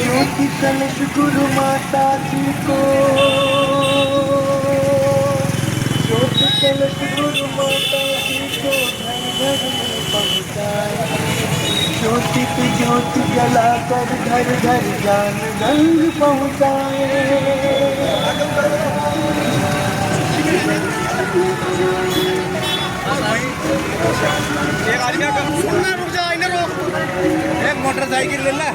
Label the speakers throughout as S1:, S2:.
S1: ज्योति कलश गुरु माता जी को, ज्योति कलश गुरु माता जी को घर घर में पहुँचाए। ज्योति पे ज्योति जलाकर घर घर ज्ञान गंग पहुँचाए।
S2: रुक जा, इन्हें रोक। एक मोटरसाइकिल ले ला।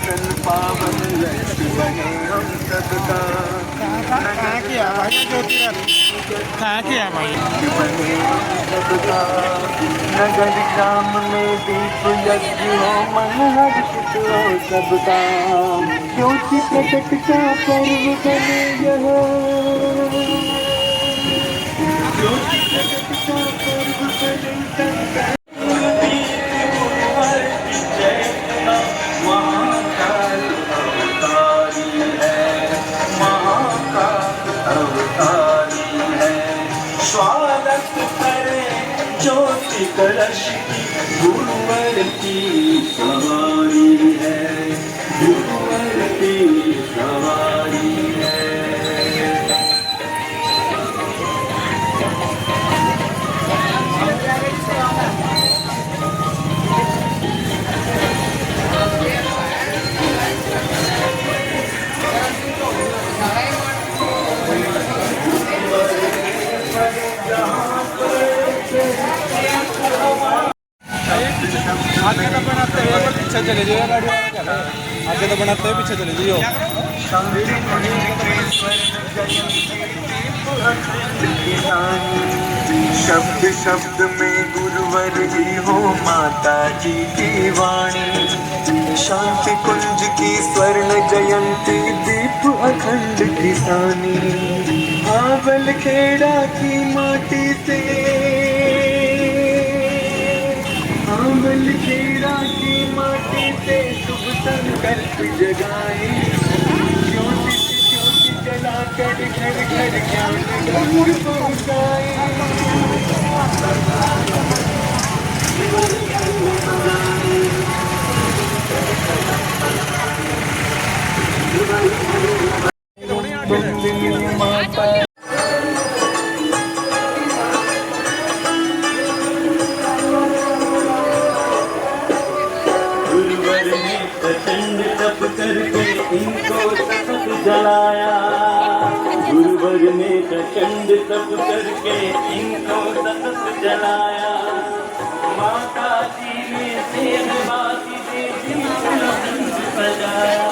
S1: सन पावन यश बने हम सबका।
S2: कहाँ किया भाई ज्योति कहाँ किया भाई
S1: बने हम सबका। नगर ग्राम में दीप यज्ञ हो, मन हर्षित हो सबका। ज्योति प्रकट का पर्व बने यह, ज्योति प्रकट का पर्व बने संकल्प। स्वागत करें ज्योति कलश की, गुरुवर की सवारी है, गुरुवर की सवारी है।
S2: आगे तो बनाते हैं पीछे चले जाइए, गाड़ी वाला क्या है, आगे तो बनाते हैं पीछे चले जाइए।
S1: शब्द शब्द में गुरुवर ही हो माता जी की वाणी। शांति कुंज की स्वर्ण जयंती, दीप अखंड किसानी। आवल खेड़ा की माटी से, आवल खेड़ा की माटी से शुभ संकल्प जगाए। ज्योति से ज्योति जलाकर घर घर ज्ञान गंग पहुँचाए। माता गुरुवर ने प्रचंड तप करके इनको सतत जलाया। गुरुवर ने प्रचंड तप करके इनको सतत जलाया। माता जी ने सेहबाती से दीप सजाया।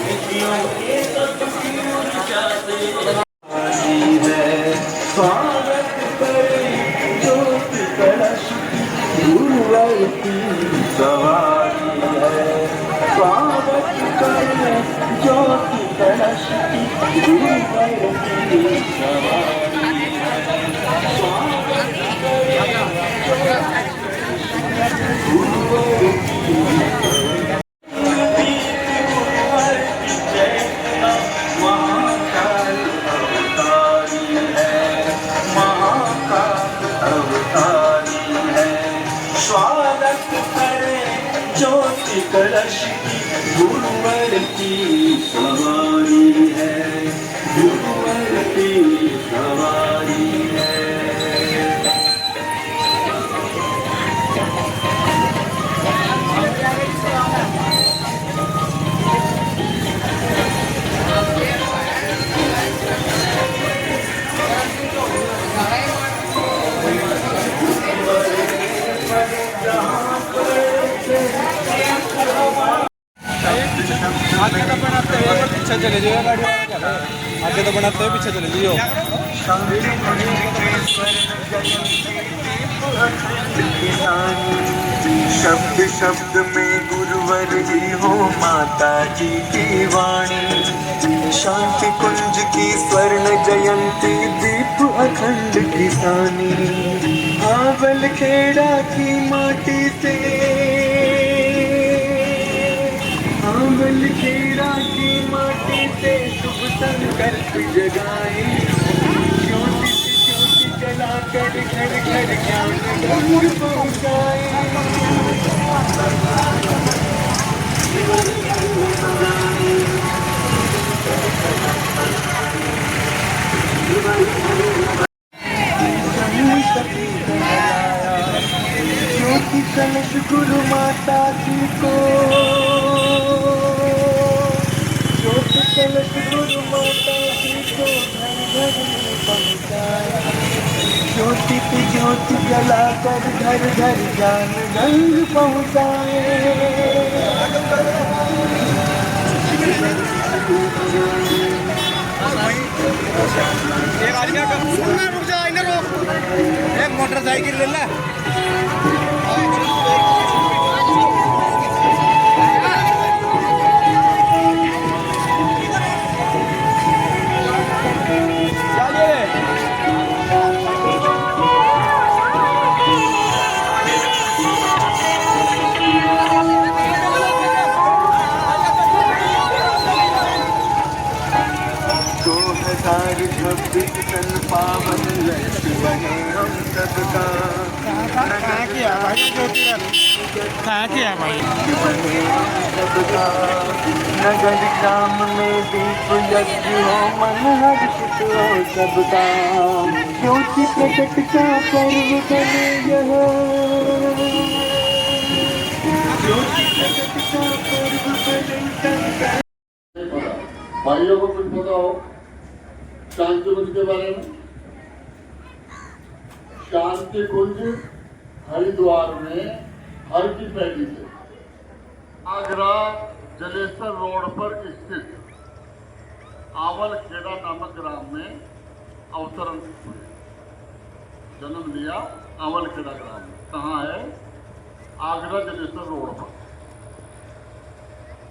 S1: ऋषियों के तप की ऊर्जा से है। स्वागत करें ज्योति कलश गुरुवर की सवारी है। स्वागत करें ज्योति कलश की गुरुवर की सवारी है। स्वागत करें गुरुवर की कलश की गुरुवर की सवारी है, गुरुवर की सवारी है।
S2: आगे तो बनाते हैं पीछे चले जाइए, गाड़ी वाला क्या है, आगे तो बनाते हैं पीछे चले जाइए।
S1: शब्द शब्द में गुरुवर ही हो माता जी की वाणी। शांति कुंज की स्वर्ण जयंती दीप अखंड किसानी आवल खेड़ा की माटी से आवल खेड़ा की माटी से शुभ संकल्प जगाए ज्योति से ज्योति जलाकर घर घर ज्ञान घर पहुँचाए ज्योति कलश गुरु माता जी को ज्योति कलश गुरु माता जी को घर घर में पहुँचाए ज्योति पे ज्योति जलाकर घर घर ज्ञान गंग पहुँचाए
S2: एक आदमी का रुक जा इधर रुक एक मोटरसाइकिल ले ले
S1: सन पावन वर्ष बने हम सबका
S2: कहाँ किया भाई कहाँ किया भाई
S1: बने हम सबका नगर ग्राम में दीप यज्ञ हो मन हर्षित हो सबका ज्योति प्रकट का पर्व बने यह ज्योति प्रकट का पर्व बने
S3: भाइयों को कुछ बताओ शांति कुंज के बारे में। शांति कुंज हरिद्वार में हर की पैड़ी से आगरा जलेसर रोड पर स्थित आवल खेड़ा नामक ग्राम में अवतरण हुए। जन्म लिया आवल खेड़ा ग्राम में। कहाँ है? आगरा जलेसर रोड पर।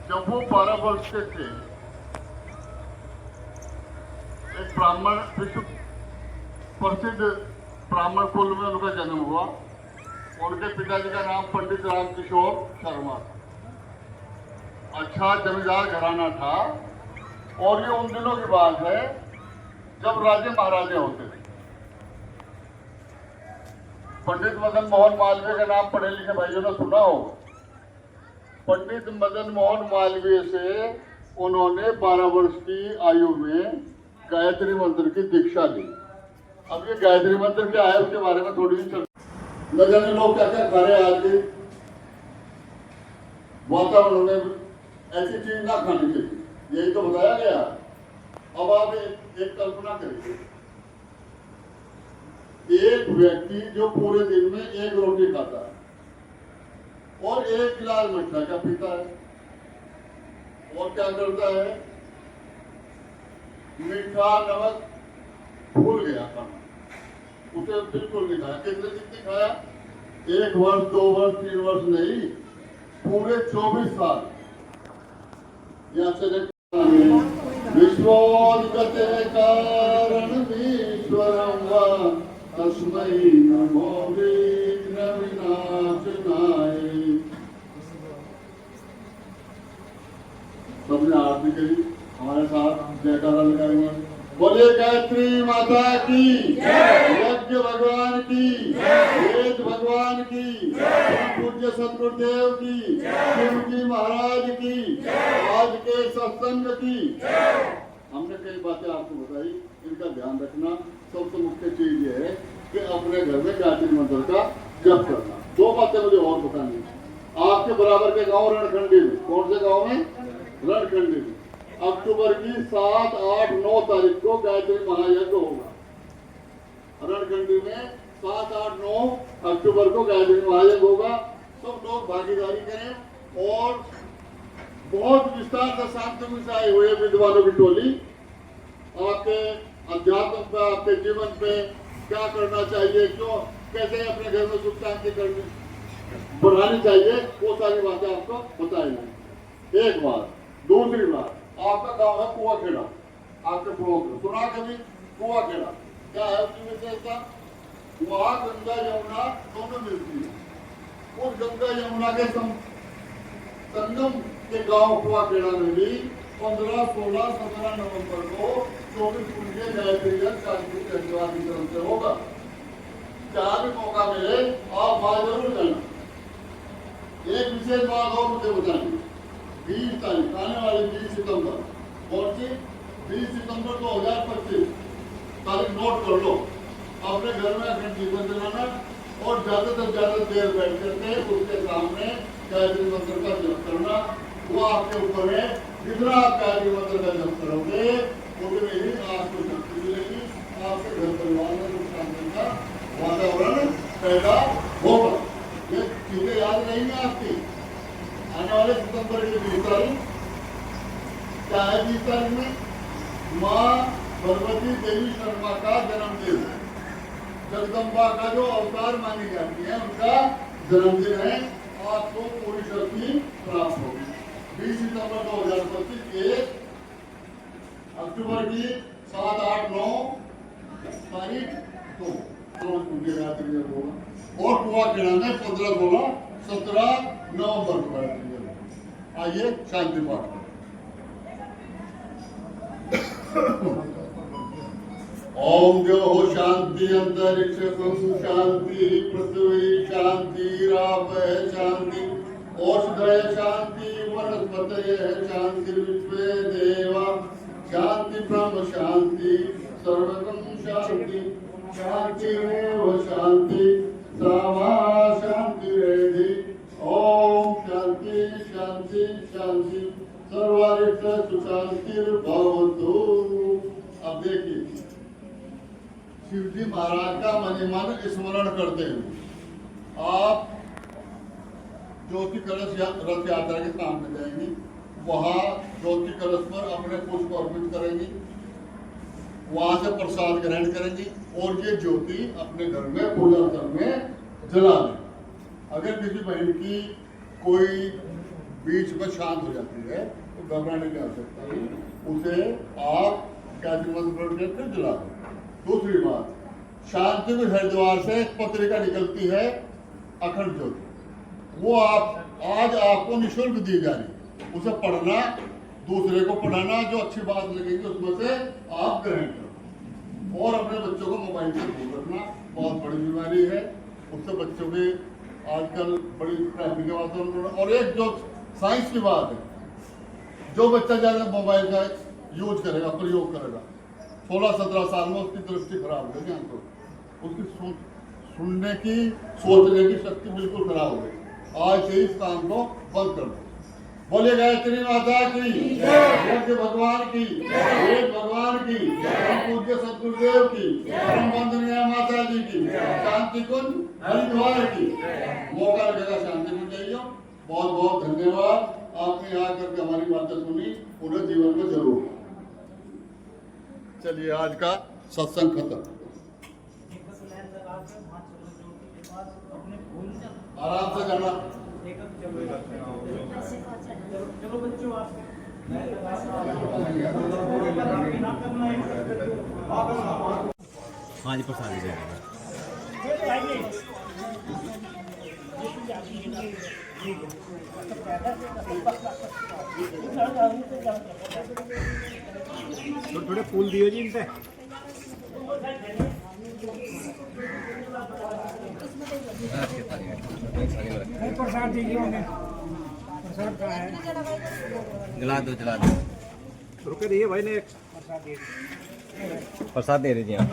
S3: जब वो 12 वर्ष के थे एक ब्राह्मण विश्व प्रसिद्ध ब्राह्मण कुल में उनका जन्म हुआ। उनके पिताजी का नाम पंडित रामकिशोर शर्मा था। अच्छा जमींदार घराना था और ये उन दिनों की बात है जब राजे महाराजे होते थे। पंडित मदन मोहन मालवीय का नाम पढ़े लिखे भाइयों ने सुना हो। पंडित मदन मोहन मालवीय से उन्होंने 12 वर्ष की आयु में गायत्री मंत्र की दीक्षा ली। अब ये गायत्री मंत्र क्या है उसके बारे में थोड़ी सी न जाने लोग क्या क्या खा रहे आज के वातावरण में ऐसी चीज ना खानी चाहिए, यही तो बताया गया। अब आप एक कल्पना करिए, एक व्यक्ति जो पूरे दिन में एक रोटी खाता है और 1 गिलास मिठाई का पीता है और क्या करता है, मीठा नमक भूल गया खाना, उसे बिल्कुल नहीं खाया। कितनी खाया? 1 वर्ष 2 वर्ष 3 वर्ष नहीं, पूरे 24 साल। यहाँ से विश्वोत्पत्ति कारण ईश्वरं वा तस्मै नमो विघ्न विनाशनाय। सबने आरती करी, हमारे साथ जयकारा लगाएंगे। बोले गायत्री माता की, यज्ञ भगवान की, वेद भगवान की, पूज्य सतगुरुदेव की, शिव जी महाराज की, आज के सत्संग की। हमने कई बातें आपको बताई, इनका ध्यान रखना। सबसे मुख्य चीज ये है कि अपने घर में गायत्री मंत्र का जप करना। 2 बातें मुझे और बतानी। आपके बराबर के गांव रणखंडी में, कौन से गांव में? रणखंडी में अक्टूबर की 7, 8, 9 तारीख को गायत्री महायज्ञ होगा। रणखंडी में 7, 8, 9 अक्टूबर को गायत्री महायज्ञ होगा। सब लोग भागीदारी करें और बहुत विस्तार से शांति से आए हुए विद्वानों की टोली आपके अध्यात्म पे, आपके जीवन पे क्या करना चाहिए, क्यों कैसे अपने घर में सुख शांति करनी बढ़ानी चाहिए, वो सारी बातें आपको बताएंगे। एक बात। दूसरी बात, आपका गांव है कुआखेड़ा। आपके कुओं को सुना कभी कुआ केड़ा क्या है उसकी विशेषता? वहाँ गंगा यमुना दोनों मिलती है। उस गंगा यमुना के संगम के गांव कुआ केड़ा में भी 15, 16, 17 नवंबर को 24 कुंजे गायत्री जल शांति हरिद्वार की तरफ से होगा। जहाँ भी मौका मिले आप वहाँ जरूर जाना। एक विशेष बात और मुझे बताएंगे, 20 तारीख आने वाली 20 सितंबर, कौन सी 20 सितंबर 2025 तारीख नोट कर लो। अपने घर में अखंड दीपक जलाना और ज्यादा से ज्यादा देर बैठ करके उसके सामने गायत्री मंत्र का जप करना। वो आपके ऊपर है, जितना आप गायत्री मंत्र का जप करोगे उतनी ही आपको शक्ति मिलेगी, आपके घर परिवार में सुख शांति का वातावरण पैदा होगा। ये चीजें याद रहेंगी आपकी। आने वाले सितंबर की 20 तारीख क्या है? 20 तारीख में माँ भगवती देवी शर्मा का जन्मदिन, जगदम्बा का जो अवतार मानी जाती है उनका जन्मदिन है। आपको पूरी शक्ति प्राप्त होगी। 20 सितंबर 2025 1 अक्टूबर की 7, 8, 9 तारीख को और कुआ केड़ा में 15, 16, 17 नवंबर को गायत्री जल। आइए शांति पाठ ओम जो हो शांति अंतरिक्ष शांति पृथ्वी शांति राप शांति औषधय शांति वनस्पतय शांति विश्वे देवा शांति ब्रह्म शांति सर्वगम शांति शांतिरेव शांति सामा शांति रेधि। ओम शांति शांति शांति सर्वारिष्ट सुशांतिर्भवतु। अब देखिए शिव जी महाराज का मन ही मन स्मरण करते हुए आप ज्योति कलश रथ यात्रा के सामने जाएंगी। वहाँ ज्योति कलश पर अपने पुष्प अर्पित करेंगी, वहां से प्रसाद ग्रहण करेंगी और ये ज्योति अपने घर में पूजा स्थल में जला दें। अगर किसी बहन की कोई बीच में शांत हो जाती है तो घबराने की आवश्यकता नहीं, उसे आप गायत्री मंत्र पढ़ के जला दें। दूसरी बात, शांति में हरिद्वार से एक पत्रिका निकलती है अखंड ज्योति, वो आप आज आपको निःशुल्क दी जा रही, उसे पढ़ना, दूसरे को पढ़ाना, जो अच्छी बात लगेगी उसमें से आप ग्रहण करो। और अपने बच्चों को मोबाइल से दूर रखना, बहुत बड़ी बीमारी है, उससे बच्चों के आजकल बड़ी ट्रैफिक के वातावरण। और एक जो साइंस की बात है, जो बच्चा ज्यादा मोबाइल का यूज करेगा, प्रयोग करेगा, 16-17 साल में उसकी दृष्टि खराब हो जाएगी, आंखों उसकी सुनने की सोचने की शक्ति बिल्कुल खराब हो गई। आज से इस काम को बंद कर दो। बोले गायत्री माता की, यज्ञ भगवान की, वेद भगवान की, पूज्य सतगुरुदेव की, परम वंदनीय माता जी की, शांति कुंज हरिद्वार की। मौका लगेगा शांति कुंज जाइए। बहुत बहुत धन्यवाद, आपने यहाँ करके हमारी बातें सुनी, पूरे जीवन में जरूर। चलिए आज का सत्संग खत्म। आराम से जाना।
S4: चलो बच्चों आप
S2: हाँ जी प्रसाद दे थोड़े फूल दिए जी इनसे।
S4: प्रसाद दीजिए उन्हें। प्रसाद कहाँ है?
S2: जला दो जला दो। रुके रहिए भाई ने प्रसाद दे दीजिए आप।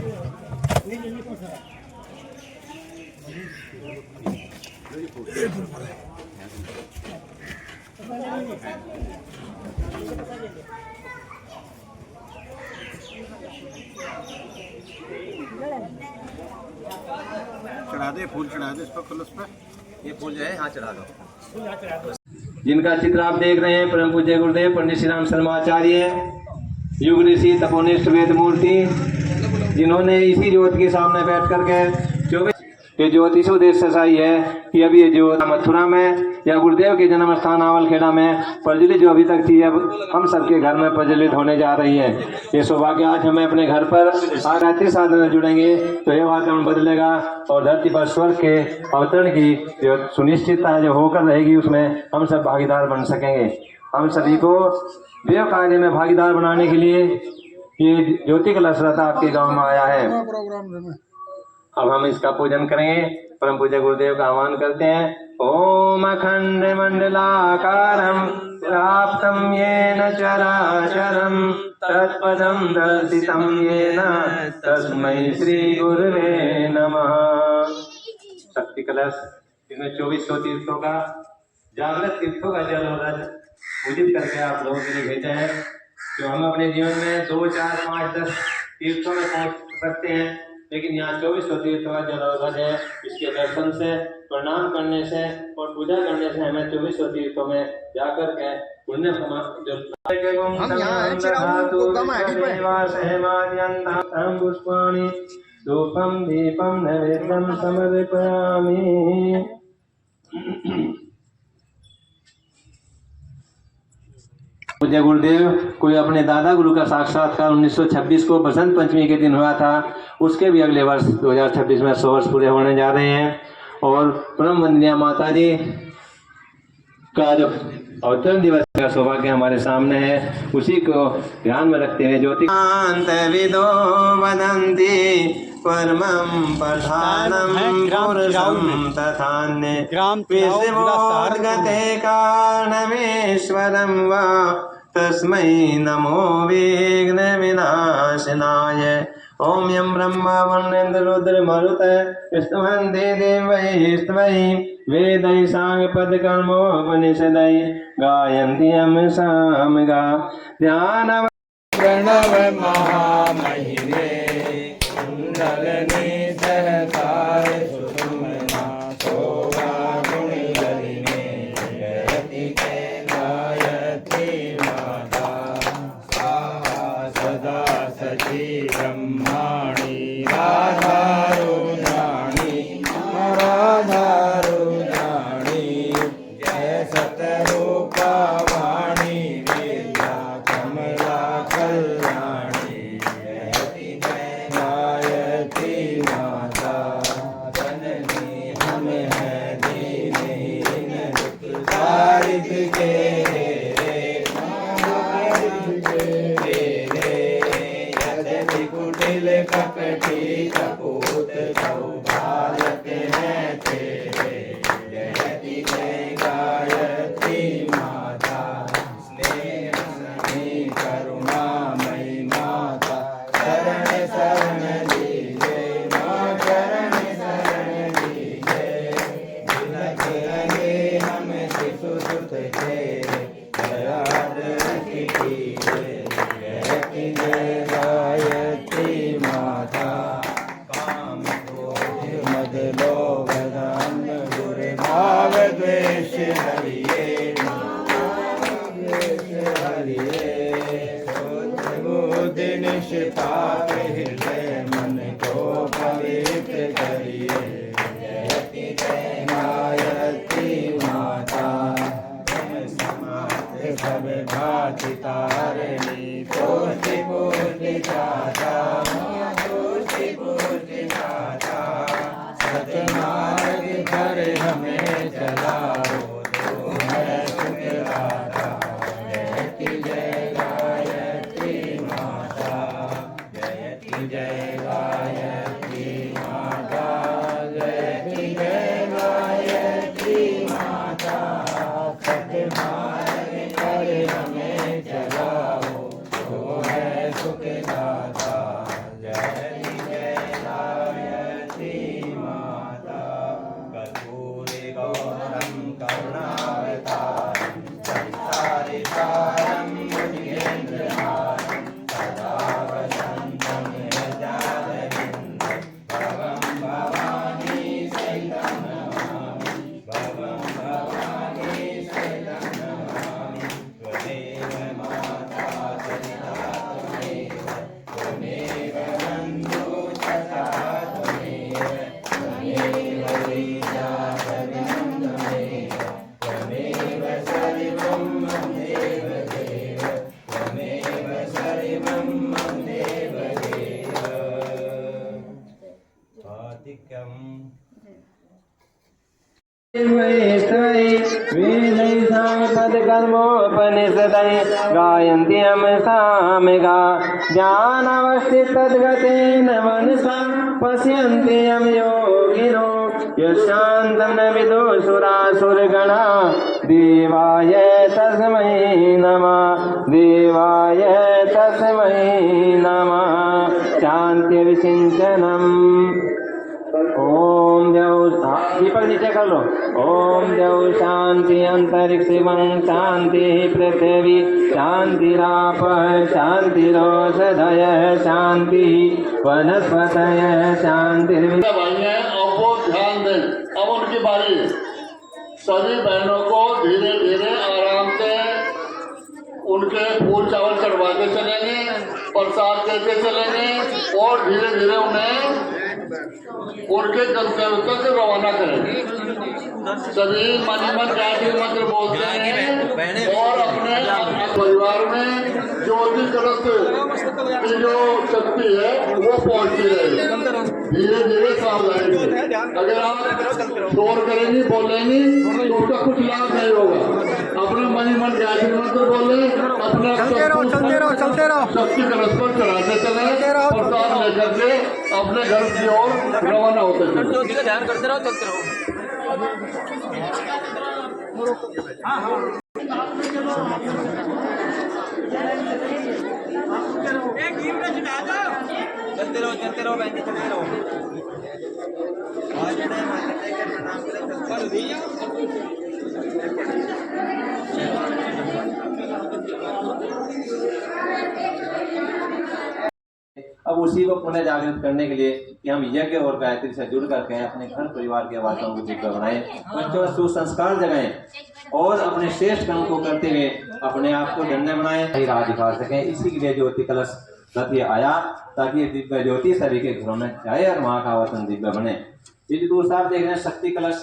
S2: चढ़ा दे, फूल चढ़ा दे इस पर, कलश पर। ये फूल जो है यहाँ चढ़ा दो।
S5: जिनका चित्र आप देख रहे हैं परम पूज्य गुरुदेव पंडित श्री राम शर्माचार्य, युग ऋषि तपोनिष्ठ वेद मूर्ति, जिन्होंने इसी ज्योत के सामने बैठ करके 24 कि ज्योतिष उद्देश्य ऐसा ही है कि अभी ये जो मथुरा में या गुरुदेव के जन्म स्थान आवलखेड़ा में प्रज्वलित जो अभी तक थी, अब हम सबके घर में प्रज्वलित होने जा रही है। ये सौभाग्य आज हमें अपने घर पर आरती साधन जुड़ेंगे तो ये वातावरण बदलेगा और धरती पर स्वर्ग के अवतरण की जो सुनिश्चितता जो होकर रहेगी उसमें हम सब भागीदार बन सकेंगे। हम सभी को देव कार्य में भागीदार बनाने के लिए ये ज्योति कलश रथ आपके गांव में आया है। अब हम इसका पूजन करेंगे। परम पूज्य गुरुदेव का आह्वान करते हैं। ओम अखंड मंडलाकारं प्राप्तं येन चराचरं तत्पदं दर्शितं येन तस्मै श्री गुरुवे नमः। शक्ति कलश इसमें 2400 तीर्थों का जागृत तीर्थों का जल और रज पूजित करके आप लोगों के लिए भेजा है, जो हम अपने जीवन में 2, 4, 5, 10 तीर्थों में पहुंच सकते हैं, लेकिन यहाँ 2400 तीर्थों का जल और रज है। इसके दर्शन से, प्रणाम करने से और पूजा करने से हमें 2400 तीर्थों में जाकर के पुण्य पुष्पाणि धूपम दीपम नैवेद्यम समर्पयामि। पूज्य गुरुदेव कोई अपने दादा गुरु का साक्षात्कार 1926 को बसंत पंचमी के दिन हुआ था, उसके भी अगले वर्ष 2026 में 100 वर्ष पूरे होने जा रहे हैं। और परम वंदनीय माता जी का जो अवतरण दिवस का सौभाग्य हमारे सामने है, उसी को ध्यान में रखते हुए ज्योति विदो वदन्ति परमं प्रधानं पुरुषं तथान्ये विश्वोद्गते कारणमेश्वरं वा तस्मै नमो विघ्न विनाशनाय। ओम यं ब्रह्मा वरुणेन्द्र रुद्र मरुतः स्तुवन्ते देवैः स्तवैः वेदैः साङ्गपदकर्मोपनिषदैः गायन्ति यं सामगा ध्यानं
S2: प्रणव महामहिमे कुंडलनी सहकार सुषुम्ना शोभा गुणललिने जयति गायत्री माता स्वाहा सदा सची ब्रह्माणि राधारुद्राणि जय सतरूपा वाणी विद्या कमला कल्याणी जयति गायत्री माता जननी हम है दीनहीन दुखदारिद के यद्यपि कुटिल कपटी कपूत सौभालक है तेरे जयति जय गायत्री माता स्नेह सनी करुणामयी माता शरण शरण लीजे माँ शरण शरण लीजे बिलख रहे हम शिशु सुत तेरे दयाद रखी जयति जय गायत्री माता काम क्रोध मद लोभ दान गुर भाव द्वेष हरिये बुद्धि निष्पाप हृदय मन को पवित्र करिए जयति जय गायत्री माता समाप्त सब भाति तारिणी पोषि पूर्ति चाचा सतमार्ग पर हमें चलाओ तू है सुखदाता जयति जय गायत्री माता जयति जय गायत्री माता जयति जय गायत्री माता सतमार्ग पर हमें चलाओ तू है सुखदाता
S5: कर्मोपनिषदय गायन्ति सामिगा ध्यानावस्थितद्गतेन मनसा पश्यन्ति यं योगिनो यशान्तं न विदुषुरासुरगणा देवाय तस्मै नमः देवाय तस्मै नमः शान्ति विसिञ्चनम् ओम देव दीपक नीचे कर लो। ओम देव शांति अंतरिक्षं शांति पृथ्वी शांतिराप शांतिरोषधय शांति वनस्पतय शांति।
S3: भाई हैं अब वो ध्यान दें, अब उनकी बारी है। सभी बहनों को धीरे धीरे आराम से उनके फूल चावल चढ़वाते चलेंगे, प्रसाद देते चलेंगे और धीरे धीरे उन्हें उनके गंतव्य तक रवाना करेंगे। सभी मन ही मन गायत्री मंत्र बोलते हैं और अपने परिवार में ज्योति कलश की जो शक्ति है वो पहुंचती रहेगी। धीरे धीरे सावधानी से, अगर आप शोर करेंगी बोलेंगी तो उसका कुछ लाभ नहीं होगा। अपने मन ही मन गायत्री मंत्र बोले, अपने शक्ति कलश पर चढ़ाते चले, प्रसाद लेकर के अपने घर की ओर रवाना होते चले।
S2: ध्यान करते रहो, चलते रहो। चलते रहो बहन, चलते रहो।
S5: अब उसी को पुनः जागृत करने के लिए कि हम यज्ञ और गायत्री से जुड़ करके अपने घर परिवार के वातावरण को दिव्य बनाएं, बच्चों में सुसंस्कार जगाएं और अपने श्रेष्ठ कर्म को करते हुए अपने आप को धन्य बनाएं, सही राह दिखा सकें। इसी के लिए ज्योति कलश रथ ये आया ताकि ये दिव्य ज्योति सभी के घरों में जाए और वहां का वतन दिव्य बने। ये जो दूसरा आप देख रहे हैं शक्ति कलश,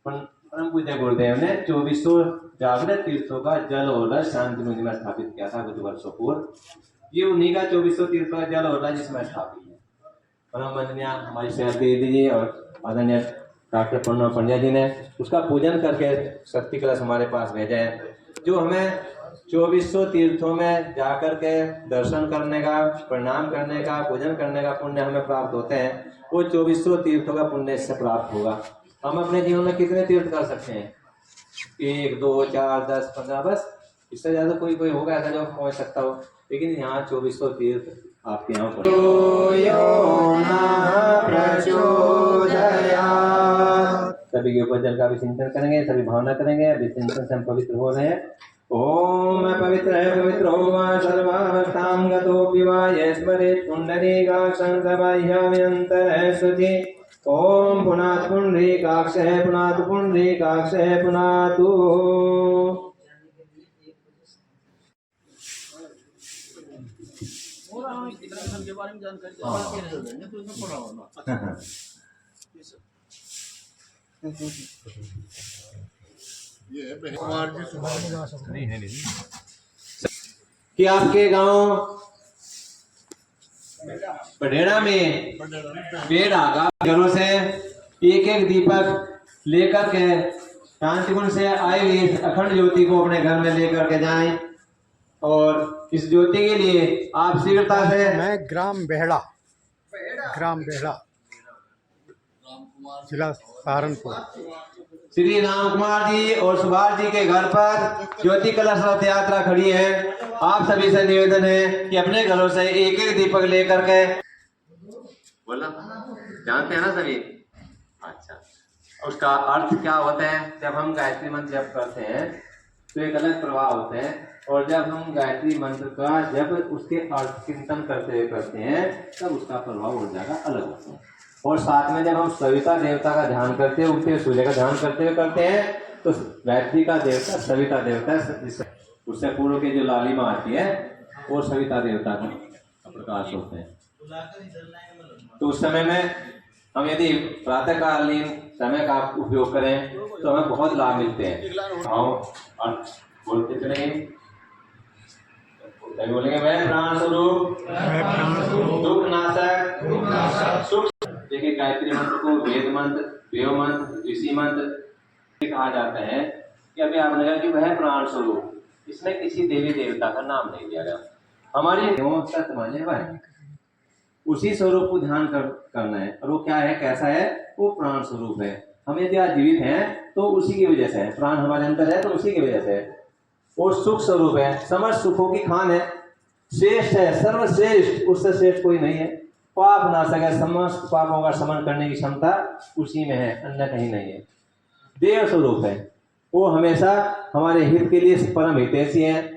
S5: परम पूज्य गुरुदेव ने 2400 जागृत तीर्थों का जल और रस शांति मुझ में स्थापित किया था कुछ वर्षों पूर्व। ये उन्हीं का 2400 तीर्थों का जल और रस जिसमें स्थापित है। परम वंदनीय हमारी श्री दीदी जी और आदरणीय डॉक्टर प्रणव पंड्या जी ने उसका पूजन करके शक्ति कलश हमारे पास भेजा है, जो हमें 2400 तीर्थों में जाकर के दर्शन करने का, प्रणाम करने का, पूजन करने का पुण्य हमें प्राप्त होते हैं। वो 2400 तीर्थों का पुण्य इससे प्राप्त होगा। हम अपने जीवन में कितने तीर्थ कर सकते हैं? 1, 2, 4, 10, 15, बस इससे ज्यादा कोई होगा ऐसा जो पहुंच सकता हो, लेकिन यहाँ 2400 तीर्थ आपके यहाँ पर। सभी के ऊपर जल का भी सिंचन करेंगे, सभी भावना करेंगे। अभी सिंचन से हम पवित्र हो रहे हैं। ओम पवित्र है पवित्र हो सर्वावस्थां गतोऽपि वा यस्मरेत् पुण्डरीकाक्षं सबाह्याभ्यन्तरः शुचि। ओम पुनातु पुण्डरीकाक्षः पुनातु पुण्डरीकाक्षः पुनातु।
S2: के बारे में जानकारी
S5: कि आपके गांव पढ़ेड़ा में पेड़ आगा घरों से एक एक दीपक लेकर के शांतिकुंज से आए हुए अखंड ज्योति को अपने घर में लेकर के जाएं और इस ज्योति के लिए आप शीघ्रता से।
S6: मैं ग्राम बेहड़ा जिला सहारनपुर
S5: श्री राम कुमार जी और सुभाष जी के घर पर ज्योति कलश रथ यात्रा खड़ी है। आप सभी से निवेदन है कि अपने घरों से एक एक दीपक लेकर के। बोला जानते हैं ना सभी? अच्छा, उसका अर्थ क्या होता है? जब हम गायत्री मंत्र जप करते हैं तो एक अलग प्रवाह होते हैं, और जब हम गायत्री मंत्र का जब उसके अर्थ चिंतन करते हुए करते हैं तब उसका प्रभाव ऊर्जा का अलग होता है। और साथ में जब हम सविता देवता का ध्यान करते हैं, उगते सूर्य का ध्यान करते हुए करते हैं, तो गायत्री का देवता सविता देवता है। उससे पूर्व की जो लालिमा आती है वो सविता देवता का प्रकाश होते हैं। तो उस समय में हम यदि प्रातःकालीन समय का उपयोग करें तो हमें बहुत लाभ मिलते हैं। बोलते चलेंगे। तभी बोलेंगे वह प्राण स्वरूप, दुख नाशक, सुख। देखिए गायत्री मंत्र को वेद मंत्र, देव मंत्र, ऋषि मंत्र कहा जाता है कि अभी आपने कहा कि वह प्राण स्वरूप, इसमें किसी देवी देवता का नाम नहीं दिया गया। हमारी सत्य माने वह उसी स्वरूप को ध्यान करना है। और वो क्या है, कैसा है? वो प्राण स्वरूप है। हम यदि आज जीवित हैं तो उसी की वजह से है, प्राण हमारे अंदर है तो उसी की वजह से है। वो सुख स्वरूप है, समस्त सुखों की खान है, श्रेष्ठ है, सर्वश्रेष्ठ, उससे श्रेष्ठ कोई नहीं है। पाप नाशक है, समस्त पापों का शमन करने की क्षमता उसी में है, अन्य कहीं नहीं है। देव स्वरूप है, वो हमेशा हमारे हित के लिए परम हितैषी है।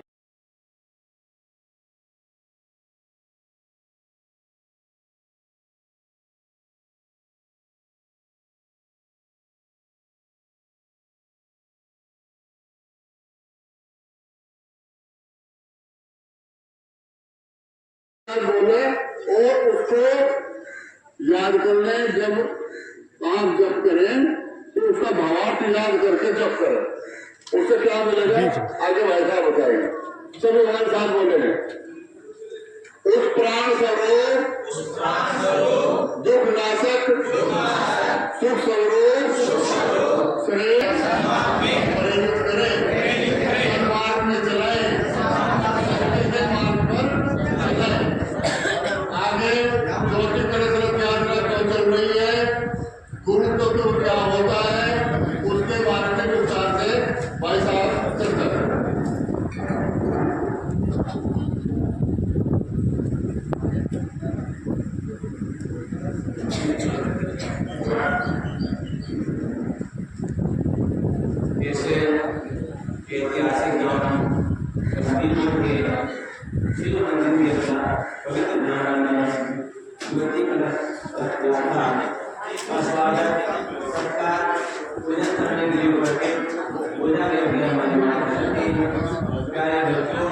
S3: बोले और उसको याद कर लें। जब आप जप करें तो उसका भावार्थ याद करके जप करें, उससे क्या मिलेगा आगे भाई साहब बताएंगे। सभी हमारे साथ बोले हैं, उस प्राण स्वरूप दुख नाशक सुख स्वरूप श्रेष्ठ प्रेरित करें, मार्ग में चलाए, मार्ग पर चलाए। आगे ज्योति कलश यात्रा क्यों चल रही है, गुरु तो क्यों क्या होता है, उसके बारे में विस्तार से भाई साहब चर्चा करें।
S5: ऐतिहासिक नाम मंदिरों के शिव मंदिर के पवित्र नाम ज्योति कलश यात्रा स्वागत सत्कार पूजन करने के लिए बढ़ते पूजा के प्यारे बच्चों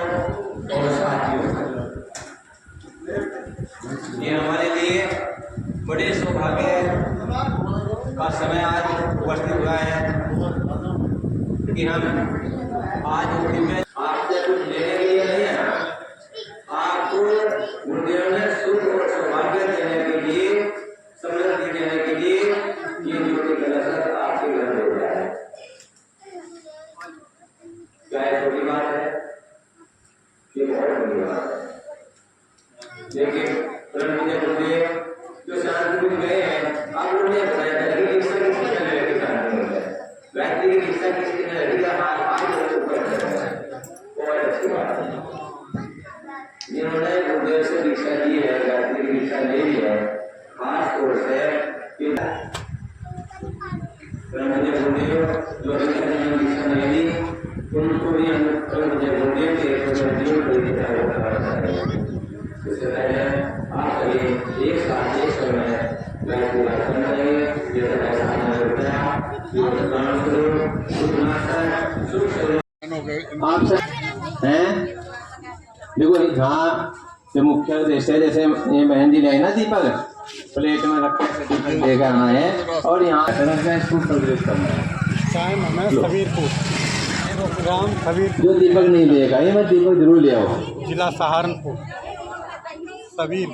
S5: और साथियों, ये हमारे लिए बड़े सौभाग्य का समय आज उपस्थित हुआ है कि हम आज में आपसे कुछ लेने के लिए नहीं है, आपको गुरुदेव ने सुख और सौभाग्य देने के लिए, समृद्धि देने के लिए ये ज्योति कलश आपके घर में हो रहा है। क्या ये छोटी बात है? ये बहुत बड़ी बात है। देखिए गुरुदेव जो शांति में गए हैं, आप लोगों ने बताया कि इससे किसने लेके शांति में गए, व्यक्ति की इच्छा किसने लगेगा, जिन्होंने गुरुदेव से दीक्षा ली है, गायत्री की दीक्षा ले ली है, खास तौर से गुरुदेव जो अभी तक दीक्षा नहीं ली, उनको भी गुरुदेव के इससे पहले आप सभी एक साथ एक समय गायत्री करना चाहिए। आप सब हैं, देखो यहाँ जो मुख्य उद्देश्य है, जैसे ये बहन जी ले ना दीपक प्लेट में रख के दीपक लेकर आना है और यहाँ इसको प्रज्वलित करना है।
S6: सबीरपुर ग्राम सबीरपुर,
S5: जो दीपक नहीं लेगा ये मैं दीपक जरूर ले आओ।
S6: जिला सहारनपुर, सबीर।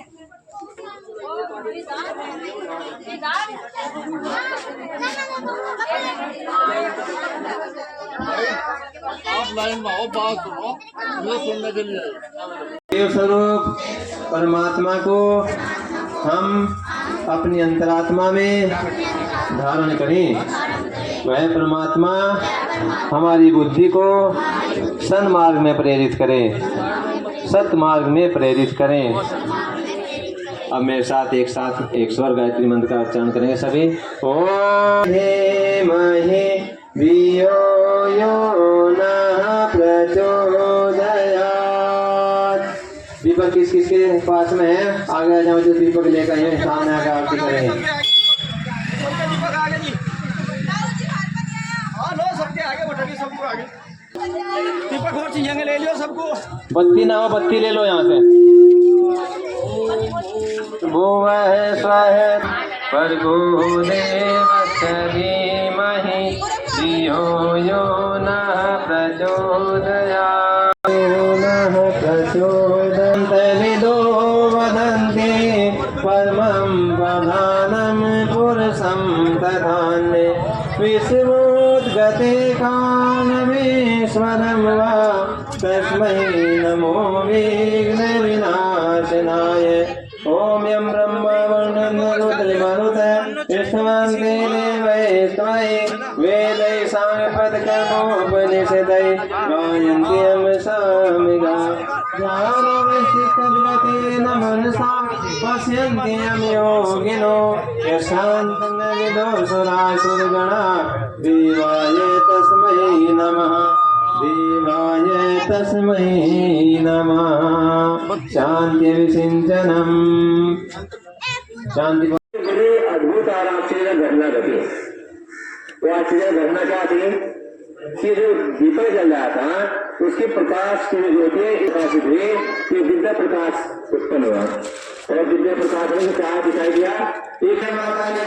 S3: आप लाइन में आओ, बात सुनो, मुझे सुनने के लिए।
S5: देव स्वरूप परमात्मा को हम अपनी अंतरात्मा में धारण करें। वह परमात्मा हमारी बुद्धि को सन्मार्ग में प्रेरित करें, सत्मार्ग में प्रेरित करें। अब मेरे साथ एक स्वर गायत्री मंत्र का उच्चारण करेंगे सभी। ओम हे महे धियो यो नः प्रचोदयात्। दीपक किस किस के पास में है? आगे आ जाओ, जो दीपक लेकर आए सामने आकर आरती करेंगे।
S2: दीपक और चीजें ले लियो सबको।
S5: बत्ती ना हो, बत्ती ले लो यहाँ से। भुवः स्वः भर्गो देवस्य धीमहि धियो यो नः प्रचोदयात्। प्रचोदन्तविदो वदन्ति परमं प्रधानं पुरुषं तथान्ये विश्वोद्गते काममेश्वरं वा तस्मै नमो विघ्नविनाशनाय। ॐ यं ब्रह्मा वरुणरुद्रमरुत विष्णुवन्ते देवैस्त्वयि वेदै साङ्गपदकर्मोपनिषदै गायन्त्यं सामिगा ज्ञानवैशिकद्वते न मनसा पश्यन्त्यं योगिनो यशान्तं न विदुषुरासुरगणा देवाय तस्मै नमः देवाय तस्मै नमः। शांति विसिंचनम शांति
S7: बड़ी अद्भुत और आश्चर्य घटना घटी। वो आश्चर्य घटना क्या थी कि जो दीपक जल रहा था उसके प्रकाश की जो ज्योति प्रकाशित हुई कि दिव्य प्रकाश उत्पन्न हुआ और दिव्य प्रकाश में क्या दिखाई दिया। एक है माता ने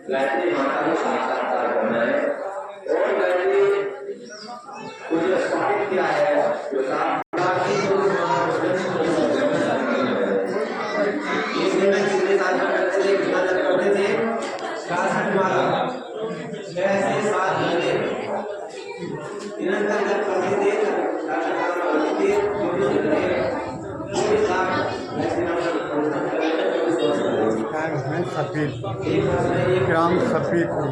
S7: गायत्री माता को साक्षात्कार करना है और गायत्री को जो स्थापित किया है जो
S6: सफीर ग्राम सफीरपुर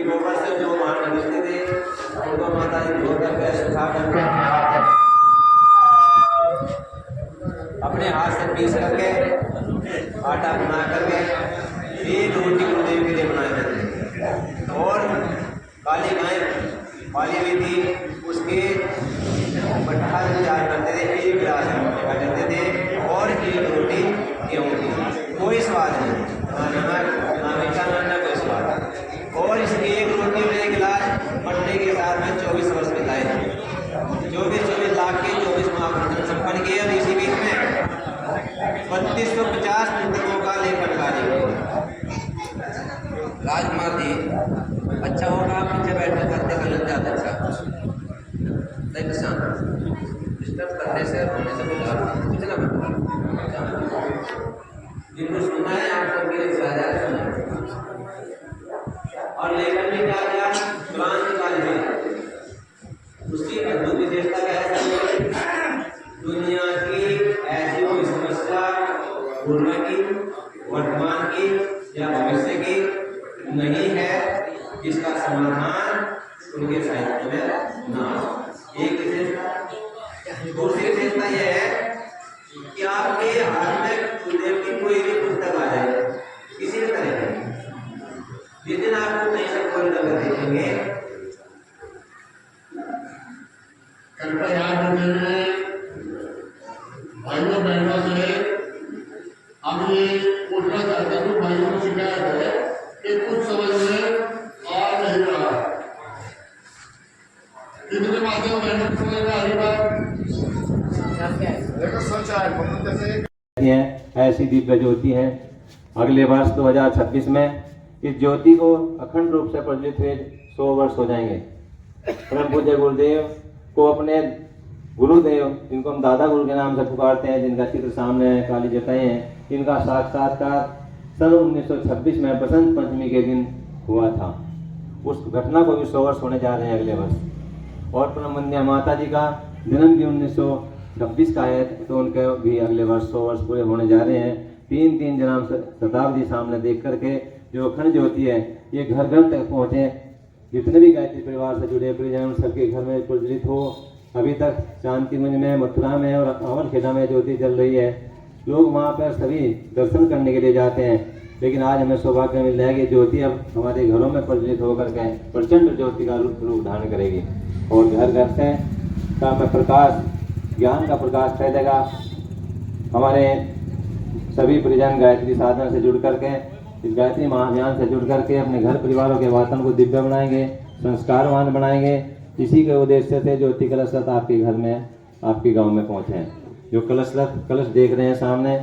S5: गोबर से जो बचते थे उनको माता जी धो करके सुखा करके अपने हाथ से पीस करके आटा बना करके एक रोटी गुरुदेव के लिए बनाए जाते थे और काली गाय पाली हुई थी उसके पट्टा तैयार करते थे। एक गिलास का देते थे और एक रोटी गेहूँ की। कोई स्वाद नहीं, ना नमक ना मीठा ना कोई स्वाद। और इस एक रोटी में एक गिलास पट्टे के साथ में 24 वर्ष बिताए थे। 24 लाख के 24 महापुरुष संपन्न किए। और इसी बीच में 3250 पुस्तकों का लेखन कार्य किया। राजकुमार जी अच्छा होगा आप पीछे बैठकर करते कर लेते आते। अच्छा डिस्टर्ब करने से रोने से बुला कुछ ना जिनको सुनना है आप सबके लिए सुना। और लेखन में क्या किया कुरान की तालीम उसकी अद्भुत विशेषता क्या है। दुनिया की ऐसी कोई समस्या पूर्व की वर्तमान की या भविष्य की नहीं है जिसका समाधान उनके साहित्य में ना हो। एक विशेषता। दूसरी विशेषता यह है कि आपके हाथ में गुरुदेव की कोई भी पुस्तक आ जाए किसी भी तरह की, जिस दिन आपको कहीं से कोई नजर देखेंगे
S3: कृपया याद रखेंगे भाइयों बहनों से हम ये पूछना चाहते हैं कि भाइयों को शिकायत है कि कुछ समझ में आ नहीं रहा। कितने माध्यम बहनों को समझ में आ रही बात देखो सोचा है जैसे
S5: ऐसी दिव्य ज्योति है। अगले वर्ष 2026 में इस ज्योति को अखंड रूप से प्रज्वलित हुए 100 वर्ष हो जाएंगे। परम पूज्य गुरुदेव को अपने गुरुदेव जिनको हम दादा गुरु के नाम से पुकारते हैं, जिनका चित्र सामने है, काली जटाएं हैं, इनका साक्षात्कार सन 1926 में बसंत पंचमी के दिन हुआ था। उस घटना को भी 100 वर्ष होने जा रहे हैं अगले वर्ष। और परम वंद्या माता जी का जन्म भी 1926 का है, तो उनके भी अगले वर्ष 100 वर्ष पूरे होने जा रहे हैं। 3 जन्म शताब्दी सामने देख करके जो अखंड ज्योति है ये घर घर तक पहुँचे। जितने भी गायत्री परिवार से जुड़े परिजन सबके घर में प्रज्वलित हो। अभी तक शांतिकुंज में, मथुरा में और अमरखेड़ा में ज्योति चल रही है। लोग वहाँ पर सभी दर्शन करने के लिए जाते हैं, लेकिन आज हमें सौभाग्य मिल रहा है कि ज्योति अब हमारे घरों में प्रज्वलित होकर के प्रचंड ज्योति का रूप धारण करेगी और घर घर से का में प्रकाश, ज्ञान का प्रकाश फैलेगा। हमारे सभी परिजन गायत्री साधना से जुड़ करके इस गायत्री महाअभियान से जुड़ करके अपने घर परिवारों के वातावरण को दिव्य बनाएंगे, संस्कारवान बनाएंगे। इसी के उद्देश्य से ज्योति कलश रथ आपके घर में, आपके गांव में पहुंचे हैं। जो कलश देख रहे हैं सामने,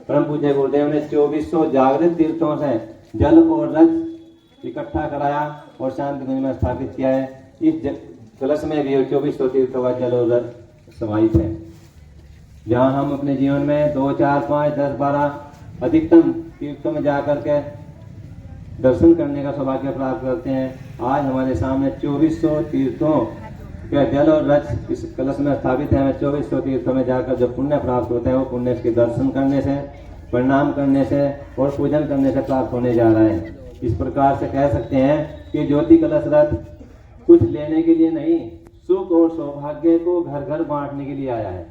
S5: परम पूज्य गुरुदेव ने 2400 जागृत तीर्थों से जल और रथ इकट्ठा कराया और शांति कुंज में स्थापित किया है। इस कलश में भी 2400 तीर्थों का जल और रथ समाहित है, जहाँ हम अपने जीवन में 2, 4, 5, 10, 12 अधिकतम तीर्थों में जाकर के दर्शन करने का सौभाग्य प्राप्त करते हैं। आज हमारे सामने 2400 तीर्थों का जल और रथ इस कलश में स्थापित है। हमें 2400 तीर्थों में जाकर जो पुण्य प्राप्त होते हैं वो पुण्य इसके दर्शन करने से, प्रणाम करने से और पूजन करने से प्राप्त होने जा रहा है। इस प्रकार से कह सकते हैं कि ज्योति कलश रथ कुछ लेने के लिए नहीं, सुख और सौभाग्य को घर घर बांटने के लिए आया है।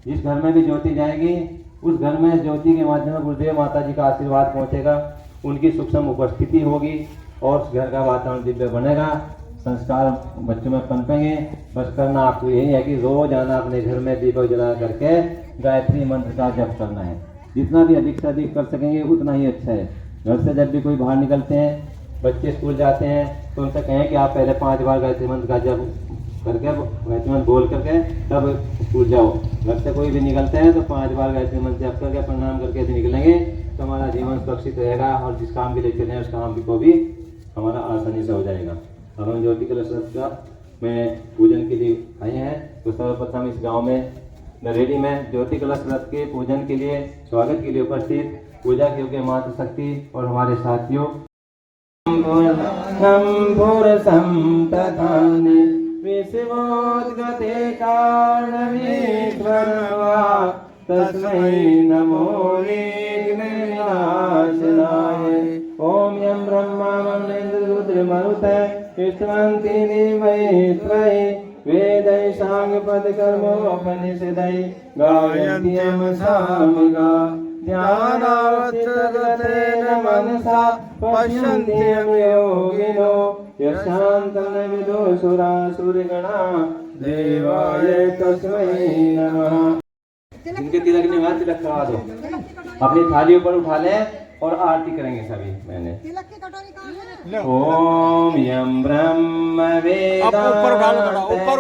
S5: जिस घर में भी ज्योति जाएगी उस घर में ज्योति के माध्यम से गुरुदेव माता जी का आशीर्वाद पहुंचेगा, उनकी सूक्ष्म उपस्थिति होगी और उस घर का वातावरण दिव्य बनेगा, संस्कार बच्चों में पनपेंगे। बस करना आपको यही है कि रोज आना अपने घर में दीपक जला करके गायत्री मंत्र का जप करना है। जितना भी अधिक से अधिक कर सकेंगे उतना ही अच्छा है। घर से जब भी कोई बाहर निकलते हैं, बच्चे स्कूल जाते हैं, तो उनसे कहें कि आप पहले 5 बार गायत्री मंत्र का जप करके, गायत्री मंत्र बोल करके तब स्कूल जाओ। घर से कोई भी निकलते हैं तो 5 बार गायत्री मंत्र जप करके प्रणाम करके यदि निकलेंगे तो हमारा जीवन सुरक्षित रहेगा और जिस काम के लिए चले उस काम को भी हमारा आसानी से हो जाएगा। अब हम ज्योति कलश रथ का में पूजन के लिए आए हैं, तो सर्वप्रथम इस गांव में नरेडी में ज्योति कलश रथ के पूजन के लिए, स्वागत के लिए उपस्थित पूजा के योग्य मातृ शक्ति और हमारे साथियों विश्वोद्गते कारणमीश्वरवा तस्मै नमो विघ्नविनाशनाय। ओम यं ब्रह्मा मन्नेन्द्ररुद्रमरुते विश्वन्ति देवैस्त्रै वेदै साङ्गपदकर्मोपनिषदै गायन्ति यं सामगा। ध्यानावस्थितेन मनसा पश्यन्ति यं योगिनो यशान्तं न विदुषुरासुरगणा देवाय तस्मै नमः। जिनके तिलक नहीं हुआ तिलक करवा दो, अपनी थाली ऊपर उठा लें और आरती करेंगे सभी। मैंने ओम यं ब्रह्म वेदांत
S2: ऊपर